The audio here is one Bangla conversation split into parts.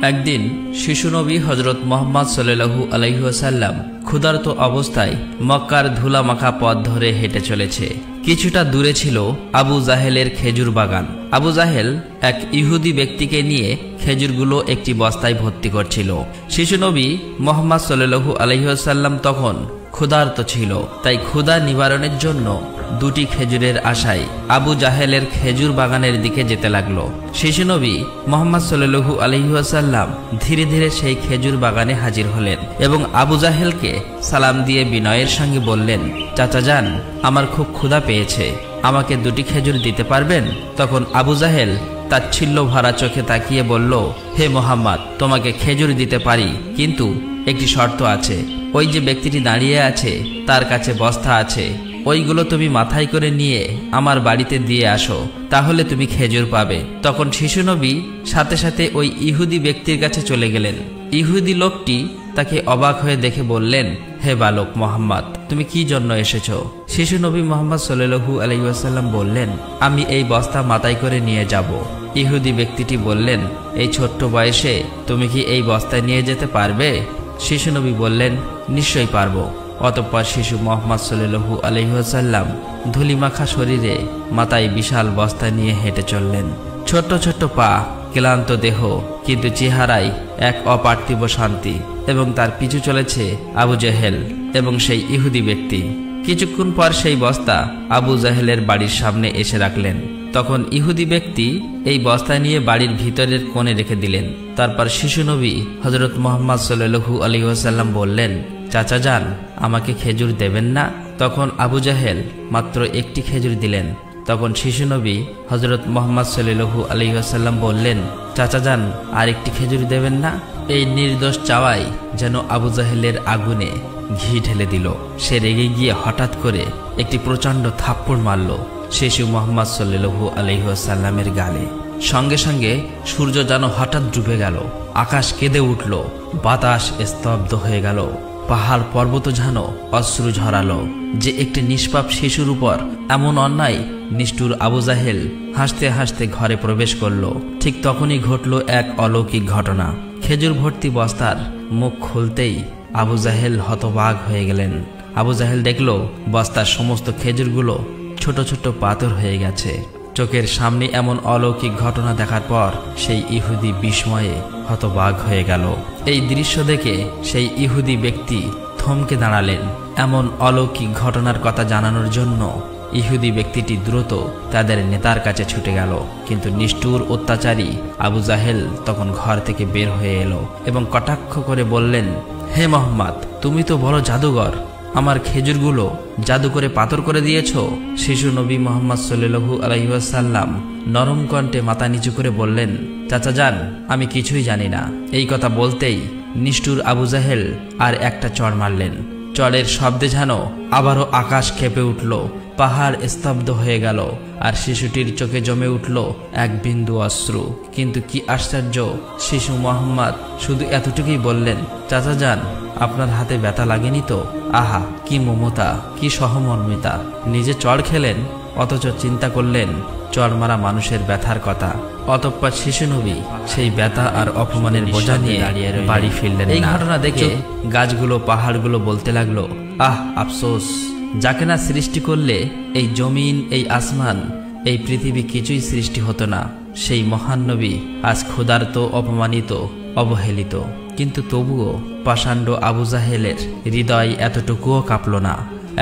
একদিন শিশু নবী হজরত মুহাম্মদ সাল্লাল্লাহু আলাইহি ওয়াসাল্লাম ক্ষুধার্ত অবস্থায় মক্কার ধুলামাখা পথ ধরে হেঁটে চলেছে। কিছুটা দূরে ছিল আবু জাহেলের খেজুর বাগান। আবু জাহেল এক ইহুদি ব্যক্তিকে নিয়ে খেজুরগুলো একটি বস্তায় ভর্তি করছিল। শিশু নবী মুহাম্মদ সাল্লাল্লাহু আলাইহি ওয়াসাল্লাম তখন ক্ষুধার্ত ছিল, তাই ক্ষুধা নিবারণের জন্য দুটি খেজুরের আশায় আবু জাহেলের খেজুর বাগানের দিকে যেতে লাগলো। শিশু নবী মুহাম্মদ সাল্লাল্লাহু আলাইহি ওয়াসাল্লাম ধীরে ধীরে সেই খেজুর বাগানে হাজির হলেন এবং আবু জাহেলকে সালাম দিয়ে বিনয়ের সঙ্গে বললেন, চাচা যান, আমার খুব ক্ষুধা পেয়েছে, আমাকে দুটি খেজুর দিতে পারবেন? তখন আবু জাহেল তাচ্ছিল্য ভরা চোখে তাকিয়ে বলল, হে মুহাম্মদ, তোমাকে খেজুর দিতে পারি, কিন্তু একটি শর্ত আছে। ওই যে ব্যক্তিটি দাঁড়িয়ে আছে তার কাছে বস্তা আছে, ওইগুলো তুমি মাথায় করে নিয়ে আমার বাড়িতে দিয়ে আসো, তাহলে তুমি খেজুর পাবে। তখন শিশু নবী সাথে সাথে ওই ইহুদি ব্যক্তির কাছে চলে গেলেন। ইহুদি লোকটি তাকে অবাক হয়ে দেখে বললেন, হে বালক মুহাম্মদ, তুমি কি জন্য এসেছো? শিশু নবী মুহাম্মদ সাল্লাল্লাহু আলাইহি ওয়াসাল্লাম বললেন, আমি এই বস্তা মাথায় করে নিয়ে যাব। ইহুদি ব্যক্তিটি বললেন, এই ছোট্ট বয়সে তুমি কি এই বস্তা নিয়ে যেতে পারবে? শিশু নবী বললেন, নিশ্চয়ই পারবো। অতঃপর শিশু মুহাম্মদ সাল্লাল্লাহু আলাইহি ওয়াসাল্লাম ধুলিমাখা শরীরে মাথায় বিশাল বস্তা নিয়ে হেঁটে চললেন। ছোট্ট ছোট্ট পা, ক্লান্ত দেহ, কিন্তু চেহারায় এক অপার্থিব শান্তি। এবং তার পিছু চলেছে আবু জাহেল এবং সেই ইহুদি ব্যক্তি। কিছুক্ষণ পর সেই বস্তা আবু জাহেলের বাড়ির সামনে এসে রাখলেন। তখন ইহুদি ব্যক্তি এই বস্তা নিয়ে বাড়ির ভিতরের কোণে রেখে দিলেন। তারপর শিশু নবী হযরত মুহাম্মদ সাল্লাল্লাহু আলাইহি ওয়াসাল্লাম বললেন, চাচা যান, আমাকে খেজুর দেবেন না? তখন আবু জাহেল মাত্র একটি খেজুর দিলেন। তখন শিশু নবী হযরত মুহাম্মদ সাল্লাল্লাহু আলাইহি ওয়াসাল্লাম বললেন, চাচা যান, আর একটি খেজুর দেবেন না? এই নির্দোষ চাওয়াই যেন আবু জাহেলের আগুনে ঘি ঢেলে দিল। সে রেগে গিয়ে হঠাৎ করে একটি প্রচণ্ড থাপ্পড় মারল শিশু মুহাম্মদ সাল্লাল্লাহু আলাইহি ওয়াসাল্লামের গালে। সঙ্গে সঙ্গে সূর্য যেন হঠাৎ ডুবে গেল, আকাশ কেঁদে উঠল, বাতাস স্তব্ধ হয়ে গেল, পাহাড় পর্বত যেন অশ্রু ঝরালো। যে একটি নিষ্পাপ শিশুর উপর এমন অন্যায়! নিষ্ঠুর আবু জাহেল হাসতে হাসতে ঘরে প্রবেশ করল। ঠিক তখনই ঘটল এক অলৌকিক ঘটনা। খেজুর ভর্তি বস্তার মুখ খুলতেই আবু জাহেল হতবাক হয়ে গেলেন। আবু জাহেল দেখল বস্তার সমস্ত খেজুরগুলো ছোট ছোট পাথর হয়ে গেছে। চোখের সামনে এমন অলৌকিক ঘটনা দেখার পর সেই ইহুদি বিস্ময়ে হতবাক হয়ে গেল। এই দৃশ্য দেখে সেই ইহুদি ব্যক্তি থমকে দাঁড়ালেন। এমন অলৌকিক ঘটনার কথা জানানোর জন্য ইহুদি ব্যক্তিটি দ্রুত তাদের নেতার কাছে ছুটে গেল। কিন্তু নিষ্ঠুর অত্যাচারী আবু জাহেল তখন ঘর থেকে বের হয়ে এলো এবং কটাক্ষ করে বললেন, হে মুহাম্মদ, তুমি তো বড় জাদুঘর, আমার খেজুরগুলো জাদু করে পাথর করে দিয়েছ। শিশু নবী মুহাম্মদ সাল্লাল্লাহু আলাইহি ওয়াসাল্লাম নরম কণ্ঠে মাথা নিচু করে বললেন, চাচা যান, আমি কিছুই জানি না। এই কথা বলতেই নিষ্ঠুর আবু জাহেল আর একটা চড় মারলেন। চড়ের শব্দে যেন আবারও আকাশ কেঁপে উঠল, পাহাড় স্তব্ধ হয়ে গেল, আর শিশুটির চোখে জমে উঠল এক বিন্দু অশ্রু। কিন্তু কি আশ্চর্য, শিশু মুহাম্মদ শুধু এতটুকুই বললেন, চাচা যান, আপনার হাতে ব্যথা লাগেনি তো? আহা, কি মমতা, কি সহমর্মিতা! নিজে চড় খেলেন, অথচ চিন্তা করলেন চড় মারা মানুষের ব্যথার কথা। অতঃপর শিশু নবী সেই ব্যথা আর অপমানের বোঝা নিয়ে বাড়ি ফিরলেন। এই ঘটনা দেখে গাছগুলো পাহাড়গুলো বলতে লাগলো, আহ আফসোস, যাকে না সৃষ্টি করলে এই জমিন, এই আসমান, এই পৃথিবী কিছুই সৃষ্টি হতো না। সেই মহান নবী আজ ক্ষুধার্ত, অপমানিত, অবহেলিত। কিন্তু তবুও পাষাণ্ড আবু জাহেলের হৃদয় এতটুকুও কাঁপল না,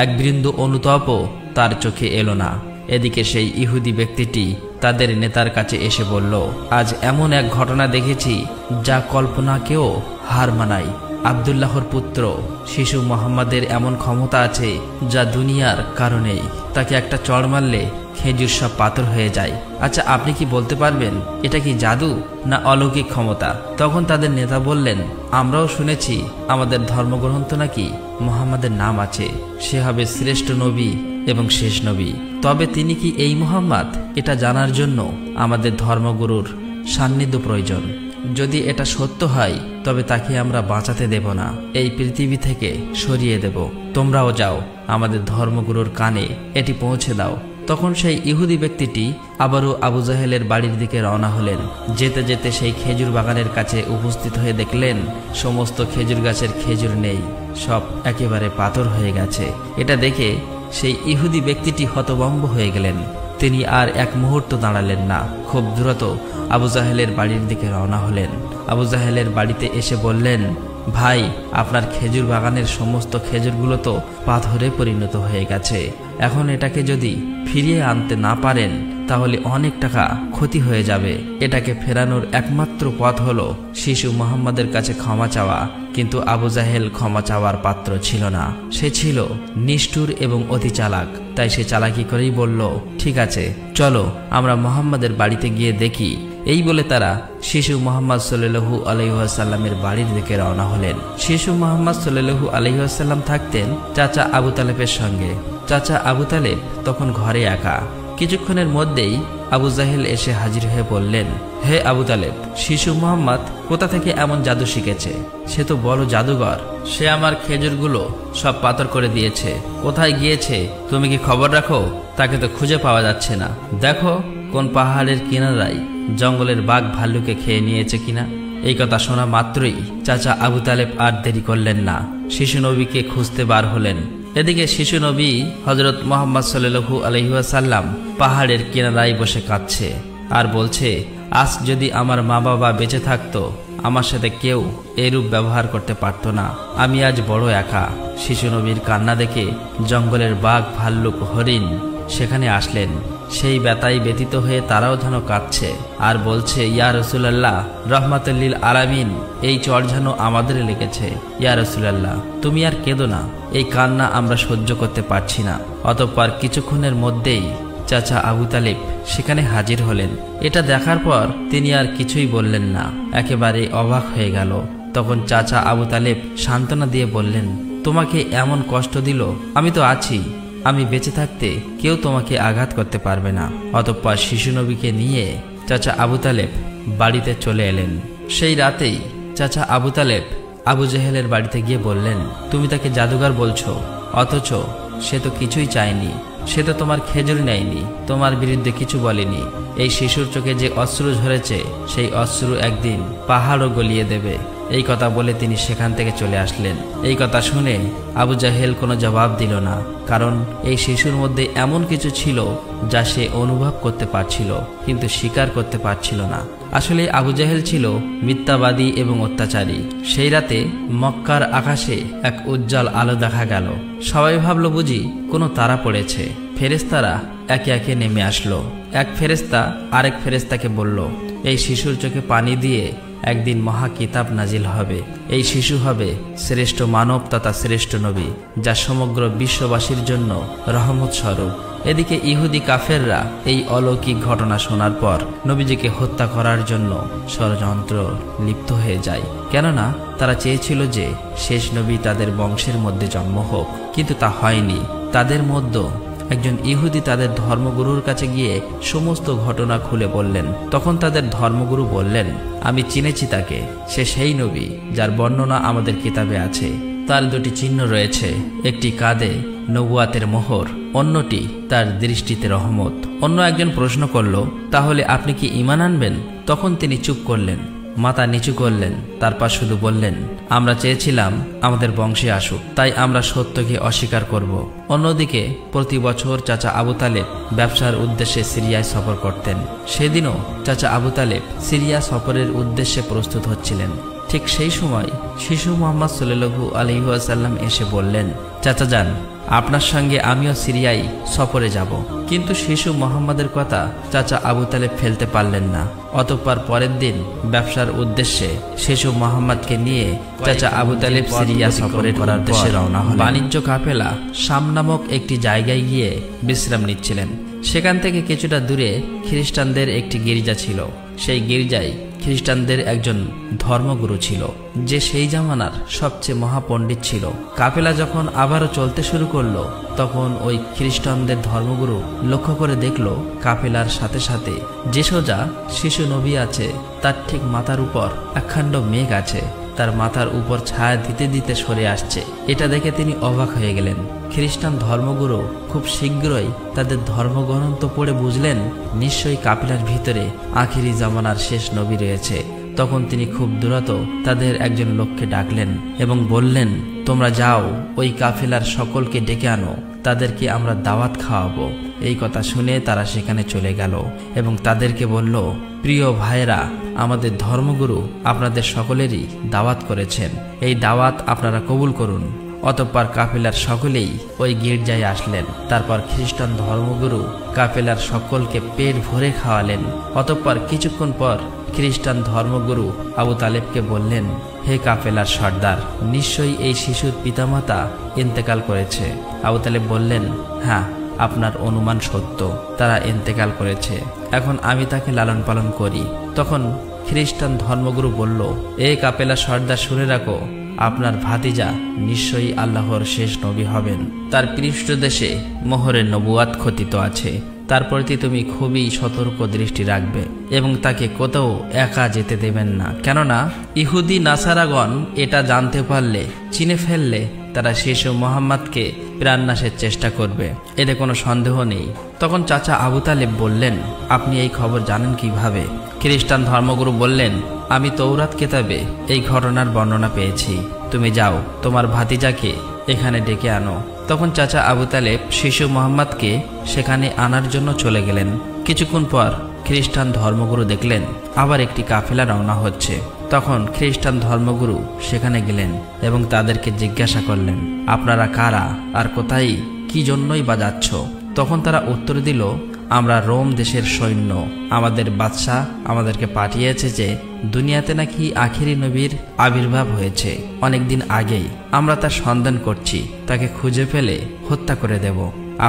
এক বিন্দু অনুতাপও তার চোখে এলো না। এদিকে সেই ইহুদি ব্যক্তিটি তাদের নেতার কাছে এসে বলল, আজ এমন এক ঘটনা দেখেছি যা কল্পনাকেও হার মানায়। আব্দুল্লাহর পুত্র শিশু মুহাম্মাদের এমন ক্ষমতা আছে যা দুনিয়ার কারণেই। তাকে একটা চড় মারলে খেজুর সব পাথর হয়ে যায়। আচ্ছা, আপনি কি বলতে পারবেন এটা কি জাদু না অলৌকিক ক্ষমতা? তখন তাদের নেতা বললেন, আমরাও শুনেছি আমাদের ধর্মগ্রন্থ নাকি মুহাম্মাদের নাম আছে, সে হবে শ্রেষ্ঠ নবী এবং শেষ নবী। তবে তিনি কি এই মুহাম্মদ, এটা জানার জন্য আমাদের ধর্মগুরুর সান্নিধ্য প্রয়োজন। যদি এটা সত্য হয় তবে তাকে আমরা বাঁচাতে দেব না, এই পৃথিবী থেকে সরিয়ে দেব। তোমরাও যাও, আমাদের ধর্মগুরুর কানে এটি পৌঁছে দাও তখন সেই ইহুদি ব্যক্তিটি আবারও আবু জাহেলের বাড়ির দিকে রওনা হলেন। যেতে যেতে সেই খেজুর বাগানের কাছে উপস্থিত হয়ে দেখলেন সমস্ত খেজুর গাছের খেজুর নেই, সব একেবারে পাথর হয়ে গেছে। এটা দেখে সেই ইহুদি ব্যক্তিটি হতভম্ব হয়ে গেলেন। তিনি আর এক মুহূর্ত দাঁড়ালেন না, খুব দ্রুত আবু জাহেলের বাড়ির দিকে রওনা হলেন। আবু জাহেলের বাড়িতে এসে বললেন, ভাই, আপনার খেজুর বাগানের সমস্ত খেজুরগুলো তো পাথরে পরিণত হয়ে গেছে। এখন এটাকে যদি ফিরিয়ে আনতে না পারেন তাহলে অনেক টাকা ক্ষতি হয়ে যাবে। এটাকে ফেরানোর একমাত্র পথ হলো শিশু মুহাম্মাদের কাছে ক্ষমা চাওয়া। কিন্তু আবু জাহেল ক্ষমা চাওয়ার পাত্র ছিল না। সে ছিল নিষ্ঠুর এবং অতি চালাক। তাই সে চালাকি করেই বলল, ঠিক আছে, চলো আমরা মুহাম্মাদের বাড়িতে গিয়ে দেখি। এই বলে তারা শিশু মুহাম্মদ সাল্লাল্লাহু আলাইহি ওয়াসাল্লামের বাড়ির দিকে রওনা হলেন। শিশু মুহাম্মদ সাল্লাল্লাহু আলাইহি ওয়াসাল্লাম থাকতেন চাচা আবু তালেবের সঙ্গে। চাচা আবু তালেব তখন ঘরে একা। কিছুক্ষণের মধ্যেই আবু জাহেল এসে হাজির হয়ে বললেন, হে আবু তালেব, শিশু মুহাম্মদ কোথা থেকে এমন জাদু শিখেছে? সে তো বড় জাদুঘর। সে আমার খেজুরগুলো সব পাথর করে দিয়েছে। কোথায় গিয়েছে তুমি কি খবর রাখো? তাকে তো খুঁজে পাওয়া যাচ্ছে না। দেখো কোন পাহাড়ের কিনারায় জঙ্গলের বাঘ ভাল্লুকে খেয়ে নিয়েছে কিনা। এই কথা শোনা মাত্রই চাচা আবু তালেব আর দেরি করলেন না, শিশু নবীকে খুঁজতে বার হলেন। এদিকে শিশু নবী হযরত মুহাম্মদ সাল্লাল্লাহু আলাইহি ওয়াসাল্লাম পাহাড়ের কিনারায় বসে কাঁদছে আর বলছে, আজ যদি আমার মা বাবা বেঁচে থাকতো আমার সাথে কেউ এরূপ ব্যবহার করতে পারত না। আমি আজ বড় একা। শিশু নবীর কান্না দেখে জঙ্গলের বাঘ ভাল্লুক হরিণ সেখানে আসলেন। সেই ব্যথায় ব্যতীত হয়ে তারাও যেন কাঁদছে আর বলছে, ইয়া রাসূলুল্লাহ, রাহমাতুল লিল আলামিন, এই চর যেন আমাদের লেগেছে। ইয়া রাসূলুল্লাহ, তুমি আর কেঁদো না, এই কান্না আমরা সহ্য করতে পারছি না। অতঃপর কিছুক্ষণের মধ্যেই চাচা আবু তালেব সেখানে হাজির হলেন। এটা দেখার পর তিনি আর কিছুই বললেন না, একেবারে অবাক হয়ে গেল। তখন চাচা আবু তালেব সান্ত্বনা দিয়ে বললেন, তোমাকে এমন কষ্ট দিল, আমি তো আছি। আমি বেঁচে থাকতে কেউ তোমাকে আঘাত করতে পারবে না। অতঃপর শিশু নবীকে নিয়ে চাচা আবু তালেব বাড়িতে চলে এলেন। সেই রাতেই চাচা আবু তালেব আবু জাহেলের বাড়িতে গিয়ে বললেন, তুমি তাকে জাদুঘর বলছো, অথচ সে তো কিছুই চায়নি। সে তো তোমার খেজুর নেয়নি, তোমার বিরুদ্ধে কিছু বলেনি। এই শিশুর চোখে যে অশ্রু ঝরেছে সেই অশ্রু একদিন পাহাড়ও গলিয়ে দেবে। এই কথা বলে তিনি সেখান থেকে চলে আসলেন। এই কথা শুনে আবু জাহেল কোনো জবাব দিল না, কারণ এই শিশুর মধ্যে এমন কিছু ছিল যা সে অনুভব করতে পারছিল কিন্তু স্বীকার করতে পারছিল না। আসলে আবু জাহেল ছিল মিথ্যাবাদী এবং অত্যাচারী। সেই রাতে মক্কার আকাশে এক উজ্জ্বল আলো দেখা গেল। সবাই ভাবল বুঝি কোনো তারা পড়েছে। ফেরেশতারা একে একে নেমে আসলো। এক ফেরেশতা আরেক ফেরেশতাকে বলল, এই শিশুর চোখে পানি দিয়ে একদিন মহা কিতাব নাজিল হবে। এই শিশু হবে শ্রেষ্ঠ মানব তথা শ্রেষ্ঠ নবী, যা সমগ্র বিশ্ববাসীর জন্য রহমত স্বরূপ। এদিকে ইহুদি কাফেররা এই অলৌকিক ঘটনা শোনার পর নবীজিকে হত্যা করার জন্য ষড়যন্ত্র লিপ্ত হয়ে যায়। কেননা তারা চেয়েছিল যে শেষ নবী তাদের বংশের মধ্যে জন্ম হোক, কিন্তু তা হয়নি। তাদের মধ্যে একজন ইহুদি তাদের ধর্মগুরুর কাছে গিয়ে সমস্ত ঘটনা খুলে বললেন। তখন তাদের ধর্মগুরু বললেন, আমি চিনেছি তাকে, সে সেই নবী যার বর্ণনা আমাদের কিতাবে আছে। তার দুটি চিহ্ন রয়েছে, একটি কাঁধে নবুয়াতের মোহর, অন্যটি তার দৃষ্টিতে রহমত। অন্য একজন প্রশ্ন করল, তাহলে আপনি কি ঈমান আনবেন? তখন তিনি চুপ করলেন, মাথা নিচু করলেন, তারপর শুধু বললেন, আমরা চেয়েছিলাম আমাদের বংশে আসুক, তাই আমরা সত্যকে অস্বীকার করব। অন্যদিকে প্রতি বছর চাচা আবু তালেব ব্যবসার উদ্দেশ্যে সিরিয়ায় সফর করতেন। সেদিনও চাচা আবু তালেব সিরিয়া সফরের উদ্দেশ্যে প্রস্তুত হচ্ছিলেন। ঠিক সেই সময় শিশু মুহাম্মদ সাল্লাল্লাহু আলাইহি ওয়াসাল্লাম এসে বললেন, চাচা যান, আপনার সঙ্গে আমিও সিরিয়ায় সফরে যাব। কিন্তু শিশু মুহাম্মাদের কথা চাচা আবু তালেব ফেলতে পারলেন না। অতঃপর পরের দিন ব্যবসার উদ্দেশ্যে শিশু মুহাম্মাদকে নিয়ে চাচা আবু তালেব সিরিয়া সফরের উদ্দেশ্যে রওনা হলেন। বাণিজ্য কাফেলা শাম নামক একটি জায়গায় গিয়ে বিশ্রাম নিচ্ছিলেন। সেখান থেকে কিছুটা দূরে খ্রিস্টানদের একটি গির্জা ছিল। সেই গির্জায় খ্রিস্টানদের একজন ধর্মগুরু ছিল, যে সেই জামানার সবচেয়ে মহাপণ্ডিত ছিল। কাফেলা যখন আবারও চলতে শুরু করলো, তখন ওই খ্রিস্টানদের ধর্মগুরু লক্ষ্য করে দেখল কাফেলার সাথে সাথে যে সোজা শিশু নবী আছে, তার ঠিক মাথার উপর একখণ্ড মেঘ আছে, তার মাথার উপর ছায়া দিতে দিতে সরে আসছে। এটা দেখে তিনি অবাক হয়ে গেলেন। খ্রিস্টান ধর্মগুরু খুব শীঘ্রই তাদের ধর্মগ্রন্থ পড়ে বুঝলেন নিশ্চয়ই কাফেলার ভিতরে আখিরি জামানার শেষ নবী রয়েছে। তখন তিনি খুব দ্রুত তাদের একজন লোককে ডাকলেন এবং বললেন, তোমরা যাও, ওই কাফেলার সকলকে ডেকে আনো, তাদেরকে আমরা দাওয়াত খাওয়াবো। এই কথা শুনে তারা সেখানে চলে গেল এবং তাদেরকে বলল, প্রিয় ভাইরা, আমাদের ধর্মগুরু আপনাদের সকলেরই দাওয়াত করেছেন, এই দাওয়াত আপনারা কবুল করুন। অতঃপর কাফেলার সকলেই ওই গির্জায় আসলেন। তারপর খ্রিস্টান ধর্মগুরু কাফেলার সকলকে পেট ভরে খাওয়ালেন। অতঃপর কিছুক্ষণ পর খ্রিস্টান ধর্মগুরু আবু তালেবকে বললেন, হে কাফেলার সর্দার, নিশ্চয়ই এই শিশুর পিতামাতা ইন্তেকাল করেছে। আবু তালেব বললেন, হ্যাঁ, আপনার অনুমান সত্য, তারা ইন্তেকাল করেছে। এখন আমি তাকে লালন পালন করি। তখন খ্রিস্টান ধর্মগুরু বলল, এ কাফেলার সর্দার, শুনে রাখো, আপনার ভাতিজা নিশ্চয়ই আল্লাহর শেষ নবী হবেন। তার পৃষ্ঠদেশে মোহরের নবুয়াত খচিত আছে। তার প্রতি তুমি খুবই সতর্ক দৃষ্টি রাখবে এবং তাকে কোথাও একা যেতে দেবেন না। কেননা ইহুদি নাসারাগণ এটা জানতে পারলে, চিনে ফেললে, তারা শিশু মোহাম্মদকে প্রাণনাশের চেষ্টা করবে, এতে কোনো সন্দেহ নেই। তখন চাচা আবু তালেব বললেন, আপনি এই খবর জানেন কিভাবে? খ্রিস্টান ধর্মগুরু বললেন, আমি তৌরাত কিতাবে এই ঘটনার বর্ণনা পেয়েছি। তুমি যাও, তোমার ভাতিজাকে এখানে ডেকে আনো। তখন চাচা আবু তালেব শিশু মোহাম্মদকে সেখানে আনার জন্য চলে গেলেন। কিছুক্ষণ পর খ্রিস্টান ধর্মগুরু দেখলেন আবার একটি কাফেলা রওনা হচ্ছে। তখন খ্রিস্টান ধর্মগুরু সেখানে গেলেন এবং তাদেরকে জিজ্ঞাসা করলেন, আপনারা কারা আর কোথায়, কি জন্যই বা যাচ্ছ? তখন তারা উত্তর দিল, আমরা রোম দেশের সৈন্য। আমাদের বাদশাহ আমাদেরকে পাঠিয়েছে যে দুনিয়াতে নাকি আখিরি নবীর আবির্ভাব হয়েছে অনেকদিন আগেই। আমরা তার সন্ধান করছি, তাকে খুঁজে ফেলে হত্যা করে দেব।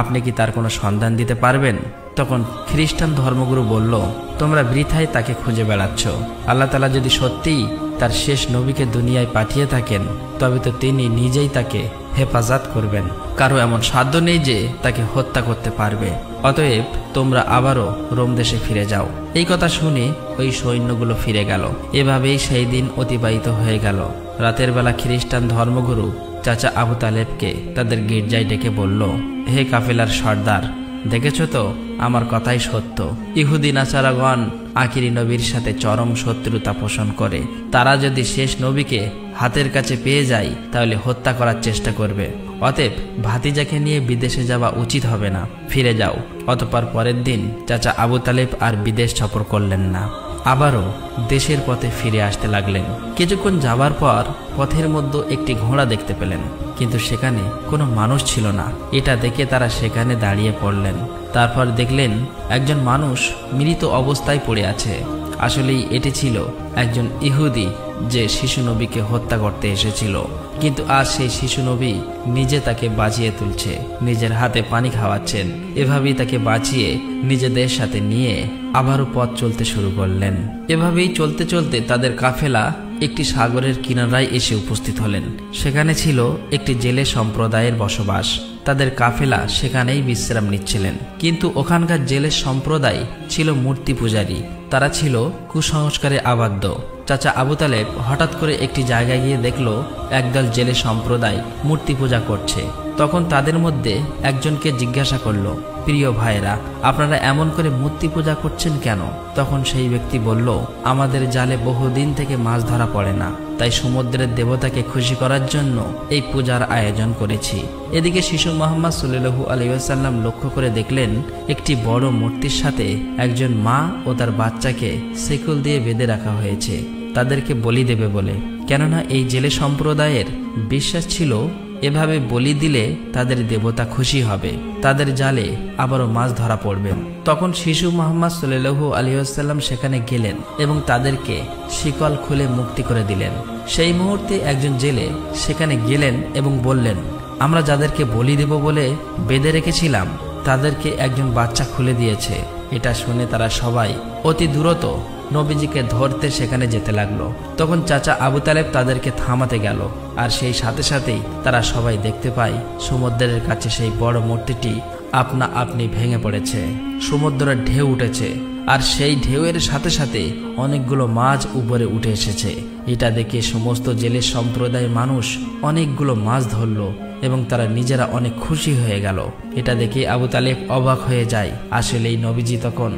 আপনি কি তার কোনো সন্ধান দিতে পারবেন? তখন খ্রিস্টান ধর্মগুরু বলল, তোমরা বৃথায় তাকে খুঁজে বেড়াচ্ছ। আল্লাহ তাআলা যদি সত্যিই তার শেষ নবীকে দুনিয়ায় পাঠিয়ে থাকেন, তবে তো তিনি নিজেই তাকে হেফাজত করবেন। কারো এমন সাধ্য নেই যে তাকে হত্যা করতে পারবে। অতএব তোমরা আবারও রোম দেশে ফিরে যাও। এই কথা শুনে ওই সৈন্যগুলো ফিরে গেল। এভাবেই সেই দিন অতিবাহিত হয়ে গেল। রাতের বেলা খ্রিস্টান ধর্মগুরু চাচা আবু তালেবকে তাদের গির্জায় ডেকে বলল, হে কাফেলার সর্দার, দেখেছ তো, আমার কথাই সত্য। ইহুদি নাসারাগণ আখিরি নবীর সাথে চরম শত্রুতা পোষণ করে। তারা যদি শেষ নবীকে হাতের কাছে পেয়ে যায় তাহলে হত্যা করার চেষ্টা করবে। অতএব ভাতিজাকে নিয়ে বিদেশে যাওয়া উচিত হবে না, ফিরে যাও। অতঃপর পরের দিন চাচা আবু তালেব আর বিদেশ সফর করলেন না, আবারও দেশের পথে ফিরে আসতে লাগলেন। কিছুক্ষণ যাবার পর পথের মধ্যে একটি ঘোড়া দেখতে পেলেন, কিন্তু সেখানে কোনো মানুষ ছিল না। এটা দেখে তারা সেখানে দাঁড়িয়ে পড়লেন। তারপর দেখলেন একজন মানুষ মৃত অবস্থায় পড়ে আছে। আসলেই এটি ছিল একজন ইহুদি যে শিশু নবীকে হত্যা করতে এসেছিল। কিন্তু আজ সেই শিশু নবী নিজে তাকে বাঁচিয়ে তুলছে, নিজের হাতে পানি খাওয়াচ্ছেন। এভাবেই তাকে বাঁচিয়ে নিজেদের সাথে নিয়ে আবারও পথ চলতে শুরু করলেন। এভাবেই চলতে চলতে তাদের কাফেলা একটি সাগরের কিনারায় এসে উপস্থিত হলেন। সেখানে ছিল একটি জেলে সম্প্রদায়ের বসবাস। তাদের কাফেলা সেখানেই বিশ্রাম নিচ্ছিলেন। কিন্তু ওখানকার জেলে সম্প্রদায় ছিল মূর্তি পূজারী। তারা ছিল কুসংস্কারে আবদ্ধ। চাচা আবু তালেব হঠাৎ করে একটি জায়গায় গিয়ে দেখল একদল জেলে সম্প্রদায় মূর্তি পূজা করছে। তখন তাদের মধ্যে একজনকে জিজ্ঞাসা করলো, প্রিয় ভাইরা, আপনারা এমন করে মূর্তি পূজা করছেন কেন? তখন সেই ব্যক্তি বলল, আমাদের জালে বহুদিন থেকে মাছ ধরা পড়ে না, তাই সমুদ্রের দেবতাকে খুশি করার জন্য এই পূজার আয়োজন করেছি। এদিকে শিশু মুহাম্মদ সাল্লাল্লাহু আলাইহি ওয়াসাল্লাম লক্ষ্য করে দেখলেন একটি বড় মূর্তির সাথে একজন মা ও তার বাচ্চাকে শিকল দিয়ে বেঁধে রাখা হয়েছে, তাদেরকে বলি দেবে বলে। কেননা এই জেলে সম্প্রদায়ের বিশ্বাস ছিল এভাবে বলি দিলে তাদের দেবতা খুশি হবে, তাদের জালে আবারও মাছ ধরা পড়বে। তখন শিশু মুহাম্মদ সাল্লাল্লাহু আলাইহি ওয়াসাল্লাম সেখানে গেলেন এবং তাদেরকে শিকল খুলে মুক্তি করে দিলেন। সেই মুহূর্তে একজন জেলে সেখানে গেলেন এবং বললেন, আমরা যাদেরকে বলি দেব বলে বেঁধে রেখেছিলাম তাদেরকে একজন বাচ্চা খুলে দিয়েছে। এটা শুনে তারা সবাই অতি দ্রুত নবীজিকে ধরতে সেখানে যেতে লাগলো। তখন চাচা আবু তালেব তাদেরকে থামাতে গেল, আর সেই সাথে সাথেই তারা সবাই দেখতে পায় সমুদ্রের কাছে সেই বড় মূর্তিটি আপনা আপনি ভেঙে পড়েছে। সমুদ্রের ঢেউ উঠেছে আর সেই ঢেউয়ের সাথে সাথে অনেকগুলো মাছ উপরে উঠে এসেছে। এটা দেখে সমস্ত জেলে সম্প্রদায়ের মানুষ অনেকগুলো মাছ ধরল এবং তারা নিজেরা অনেক খুশি হয়ে গেল। এটা দেখে আবু তালেব অবাক হয়ে যায়। আসলে এই নবীজি তখন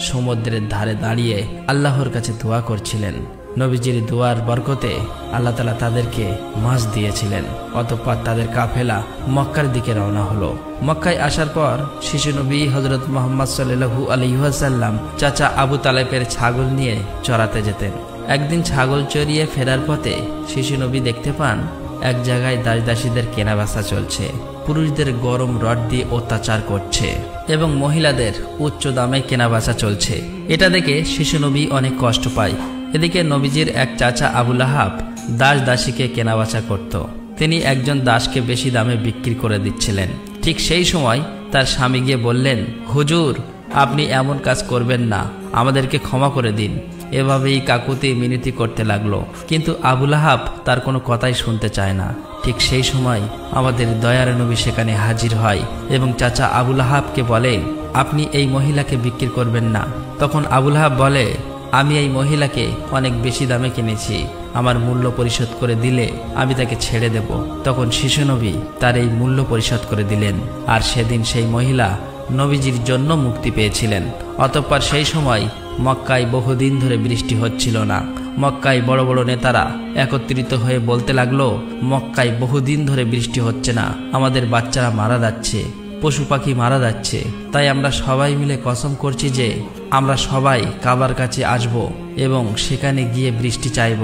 সমুদ্রের ধারে দাঁড়িয়ে আল্লাহর কাছে দোয়া করছিলেন। নবীজির দোয়ার বরকতে আল্লাহ তাআলা তাদেরকে মাছ দিয়েছিলেন। অতঃপর তাদের কাফেলা মক্কার দিকে রওনা হলো। মক্কায় আসার পর শিশু নবী হযরত মুহাম্মদ সাল্লাল্লাহু আলাইহি ওয়াসাল্লাম চাচা আবু তালেবের ছাগল নিয়ে চড়াতে যেতেন। একদিন ছাগল চড়িয়ে ফেরার পথে শিশু নবী দেখতে পান এক জায়গায় দাসদাসীদের কেনাবেচা চলছে। পুরুষদের গরম রড দিয়ে অত্যাচার করছে এবং মহিলাদের উচ্চ দামে কেনাবেচা চলছে। এটা দেখে শিশু নবী অনেক কষ্ট পায়। এদিকে নবীজির এক চাচা আবু লাহাব দাসদাসীকে কেনাবেচা করত। তিনি একজন দাসকে বেশি দামে বিক্রি করে দিচ্ছিলেন। ঠিক সেই সময় তার স্বামী গিয়ে বললেন, হুজুর, আপনি এমন কাজ করবেন না, আমাদেরকে ক্ষমা করে দিন। এভাবেই কাকুতি মিনতি করতে লাগলো, কিন্তু আবু লাহাব তার কোনো কথাই শুনতে চায় না। ঠিক সেই সময় আমাদের দয়ার নবী সেখানে হাজির হয় এবং চাচা আবু লাহাবকে বলে, আপনি এই মহিলাকে বিক্রি করবেন না। তখন আবু লাহাব বলে, আমি এই মহিলাকে অনেক বেশি দামে কিনেছি, আমার মূল্য পরিশোধ করে দিলে আমি তাকে ছেড়ে দেব। তখন শিশু নবী তার এই মূল্য পরিশোধ করে দিলেন, আর সেদিন সেই মহিলা নবীজির জন্য মুক্তি পেয়েছিলেন। অতঃপর সেই সময় মক্কায় বহুদিন ধরে বৃষ্টি হচ্ছিল না। মক্কায় বড় বড় নেতারা একত্রিত হয়ে বলতে লাগলো, মক্কায় বহুদিন ধরে বৃষ্টি হচ্ছে না, আমাদের বাচ্চারা মারা যাচ্ছে, পশু পাখি মারা যাচ্ছে। তাই আমরা সবাই মিলে কসম করছি যে আমরা সবাই কাবার কাছে আসব এবং সেখানে গিয়ে বৃষ্টি চাইব।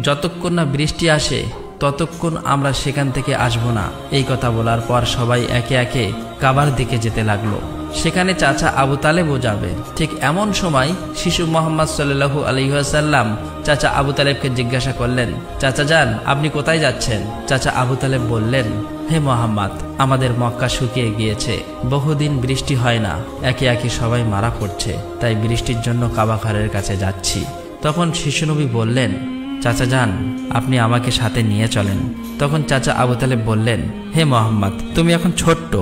যতক্ষণ না বৃষ্টি আসে ততক্ষণ আমরা সেখান থেকে আসব না। এই কথা বলার পর সবাই একে একে কাবার দিকে যেতে লাগলো। সেখানে চাচা আবু তালেবও যাবে। ঠিক এমন সময় শিশু মুহাম্মদ সাল্লাল্লাহু আলাইহি ওয়াসাল্লাম চাচা আবু তালেবকে জিজ্ঞাসা করলেন, চাচা যান, আপনি কোথায় যাচ্ছেন? চাচা আবু তালেব বললেন, হে মুহাম্মদ, আমাদের মক্কা শুকিয়ে গিয়েছে, বহুদিন বৃষ্টি হয় না, একে একে সবাই মারা পড়ছে, তাই বৃষ্টির জন্য কাবা ঘরের কাছে যাচ্ছি। তখন শিশু নবী বললেন, চাচা যান, আপনি আমাকে সাথে নিয়ে চলেন। তখন চাচা আবু তালেব বললেন, হে মুহাম্মদ, তুমি এখন ছোট্ট,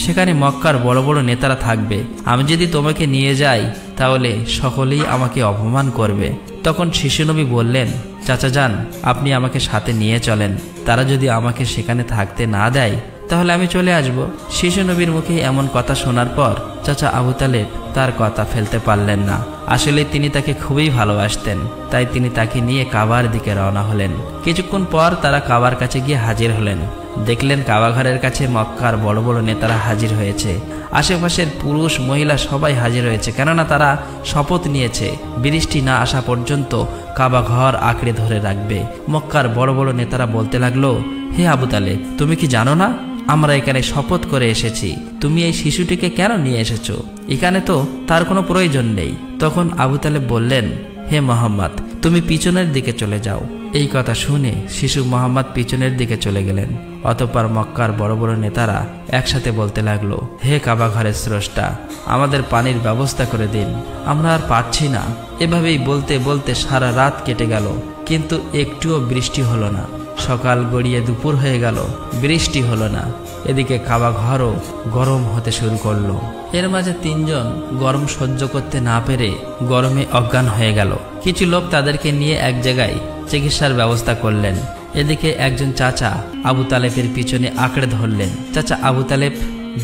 সেখানে মক্কার বড় বড় নেতারা থাকবে, আমি যদি তোমাকে নিয়ে যাই তাহলে সকলেই আমাকে অপমান করবে। তখন শিশু নবী বললেন, চাচা যান, আপনি আমাকে সাথে নিয়ে চলেন, তারা যদি আমাকে সেখানে থাকতে না দেয় তাহলে আমি চলে আসব। শিশু নবীর মুখে এমন কথা শোনার পর চাচা আবু তালেব তার কথা ফেলতে পারলেন না। আসলে তিনি তাকে খুবই ভালোবাসতেন, তাই তিনি তাকে নিয়ে কাবার দিকে রওনা হলেন। কিছুক্ষণ পর তারা কাবার কাছে গিয়ে হাজির হলেন। দেখলেন কাবা ঘরের কাছে মক্কার বড় বড় নেতারা হাজির হয়েছে। আশেপাশের পুরুষ মহিলা সবাই হাজির হয়েছে, কেননা তারা শপথ নিয়েছে বৃষ্টি না আসা পর্যন্ত কাবা ঘর আঁকড়ে ধরে রাখবে। মক্কার বড় বড় নেতারা বলতে লাগলো, হে আবু তালেব, তুমি কি জানো না আমরা এখানে শপথ করে এসেছি, তুমি এই শিশুটিকে কেন নিয়ে এসেছো? এখানে তো তার কোনো প্রয়োজন নেই। তখন আবু তালেব বললেন, হে মুহাম্মদ, তুমি পিছনের দিকে চলে যাও। এই কথা শুনে শিশু মুহাম্মদ পিছনের দিকে চলে গেলেন। অতঃপর মক্কার বড় বড় নেতারা একসাথে বলতে লাগলো, হে কাবা ঘরের স্রষ্টা, আমাদের পানির ব্যবস্থা করে দিন, আমরা আর পারছি না। এভাবেই বলতে বলতে সারা রাত কেটে গেল, কিন্তু একটুও বৃষ্টি হলো না। সকাল গড়িয়ে দুপুর হয়ে গেল, বৃষ্টি হলো না। এদিকে কাবা ঘরও গরম হতে শুরু করলো। এর মাঝে তিনজন গরম সহ্য করতে না পেরে গরমে অজ্ঞান হয়ে গেল। কিছু লোক তাদেরকে নিয়ে এক জায়গায় চিকিৎসার ব্যবস্থা করলেন। এদিকে একজন চাচা আবু তালেবের পিছনে আঁকড়ে ধরলেন। চাচা আবু তালেব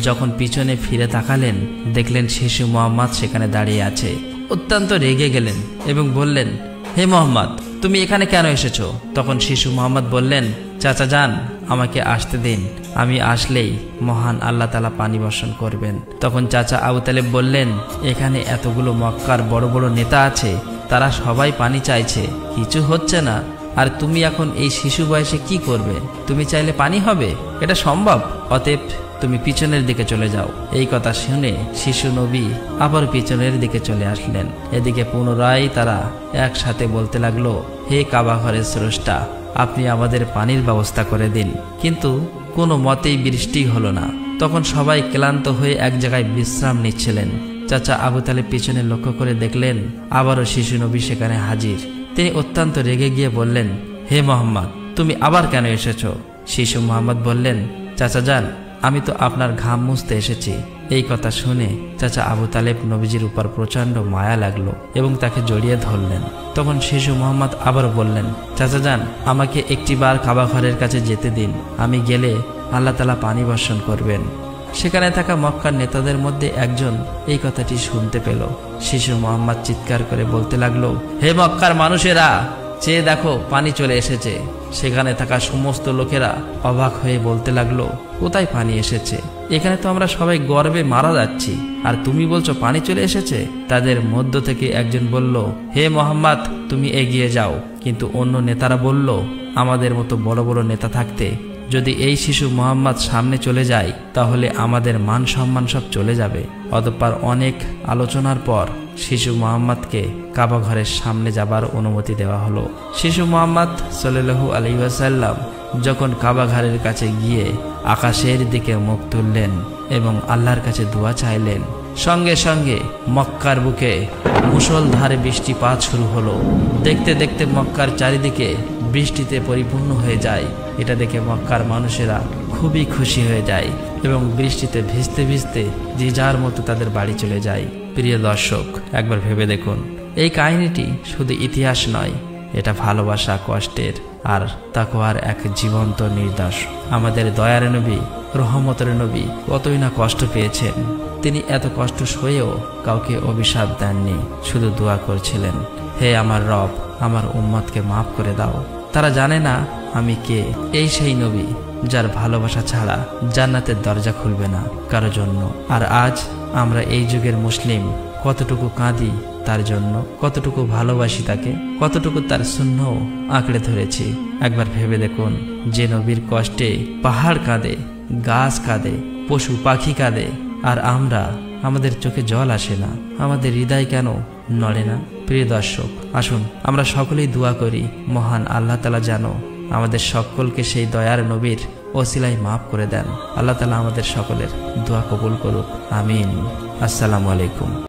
যখন পিছনে ফিরে তাকালেন, দেখলেন শিশু মুহাম্মদ সেখানে দাঁড়িয়ে আছে। অত্যন্ত রেগে গেলেন এবং বললেন, হে মুহাম্মদ, তুমি এখানে কেন এসেছো? তখন শিশু মুহাম্মদ বললেন, চাচা যান, আমাকে আসতে দিন, আমি আসলেই মহান আল্লাহ তাআলা পানি বর্ষণ করবেন। তখন চাচা আবু তালেব বললেন, এখানে এতগুলো মক্কার বড় বড় নেতা আছে, তারা সবাই পানি চাইছে, কিছু হচ্ছে না, আর তুমি এখন এই শিশু বয়সে কি করবে? তুমি চাইলে পানি হবে? এটা সম্ভব? অতএব তুমি পিছনের দিকে চলে যাও। এই কথা শুনে শিশু নবী আবার পিছনের দিকে চলে আসলেন। এদিকে পুনরায় তারা একসাথে বলতে লাগলো, হে কাবা ঘরের স্রষ্টা, আপনি আমাদের পানির ব্যবস্থা করে দিন। কিন্তু কোনো মতেই বৃষ্টি হলো না। তখন সবাই ক্লান্ত হয়ে এক জায়গায় বিশ্রাম নিচ্ছিলেন। চাচা আবু তালেব পিছনে লক্ষ্য করে দেখলেন আবারও শিশু নবী সেখানে হাজির। তিনি অত্যন্ত রেগে গিয়ে বললেন, হে মুহাম্মদ, তুমি আবার কেন এসেছো? শিশু মুহাম্মদ বললেন, চাচা যান, আমি তো আপনার ঘাম মুছতে এসেছি, এই কথা শুনে চাচা আবু তালেব নবীজির উপর প্রচণ্ড মায়া লাগলো এবং তাকে জড়িয়ে ধরলেন। তখন শিশু মোহাম্মদ আবার বললেন, চাচা যান, আমাকে একটিবার কাবা ঘরের কাছে যেতে দিন, আমি গেলে আল্লাহ তাআলা পানি বর্ষণ করবেন। সেখানে থাকা মক্কার নেতাদের মধ্যে একজন এই কথাটি শুনতে পেল। শিশু মোহাম্মদ চিৎকার করে বলতে লাগলো, হে মক্কার মানুষেরা, চেয়ে দেখো, পানি চলে এসেছে। সেখানে থাকা সমস্ত লোকেরা অবাক হয়ে বলতে লাগলো, কোথায় পানি এসেছে? এখানে তো আমরা সবাই গর্বে মারা যাচ্ছি, আর তুমি বলছো পানি চলে এসেছে? তাদের মধ্য থেকে একজন বলল, হে মোহাম্মদ, তুমি এগিয়ে যাও। কিন্তু অন্য নেতারা বলল, আমাদের মতো বড় বড় নেতা থাকতে যদি এই শিশু মোহাম্মদ সামনে চলে যায় তাহলে আমাদের মান সম্মান সব চলে যাবে। অতঃপর অনেক আলোচনার পর শিশু মোহাম্মদকে কাবা ঘরের সামনে যাবার অনুমতি দেওয়া হলো। শিশু মোহাম্মদ সাল্লাল্লাহু আলাইহি ওয়াসাল্লাম যখন কাবা ঘরের কাছে গিয়ে আকাশের দিকে মুখ তুললেন এবং আল্লাহর কাছে দোয়া চাইলেন, সঙ্গে সঙ্গে মক্কার বুকে মুষলধারে বৃষ্টিপাত শুরু হলো। দেখতে দেখতে মক্কার চারিদিকে বৃষ্টিতে পরিপূর্ণ হয়ে যায়। এটা দেখে মক্কার মানুষেরা খুবই খুশি হয়ে যায় এবং বৃষ্টিতে ভিজতে ভিজতে যে যার মতো তাদের বাড়ি চলে যায়। প্রিয় দর্শক, একবার ভেবে দেখুন, এই কাহিনীটি শুধু ইতিহাস নয়, এটা ভালোবাসা, কষ্টের আর তাকওয়ার এক জীবন্ত নিদর্শ। আমাদের দয়ার নবী, রহমতের নবী কতই না কষ্ট পেয়েছেন। তিনি এত কষ্ট সয়েও কাউকে অভিশাপ দেননি, শুধু দোয়া করছিলেন, হে আমার রব, আমার উম্মতকে মাফ করে দাও। তারা জানে না আমি কে। এই সেই নবী যার ভালোবাসা ছাড়া জান্নাতের দরজা খুলবে না কারো জন্য। আর আজ আমরা এই যুগের মুসলিম কতটুকু কাঁদি তার জন্য, কতটুকু ভালোবাসি তাকে, কতটুকু তার সুন্নাহ আঁকড়ে ধরেছি। একবার ভেবে দেখুন, যে নবীর কষ্টে পাহাড় কাঁদে, গাছ কাঁদে, পশু পাখি কাঁদে, আর আমরা, আমাদের চোখে জল আসে না, আমাদের হৃদয় কেন নড়ে না? প্রিয় দর্শক, আসুন আমরা সকলেই দোয়া করি, মহান আল্লাহ তাআলা যেন আমাদের সকলকে সেই দয়ার নবীর ওসিলায় মাফ করে দেন। আল্লাহ তাআলা আমাদের সকলের দোয়া কবুল করুক, আমিন। আসসালামু আলাইকুম।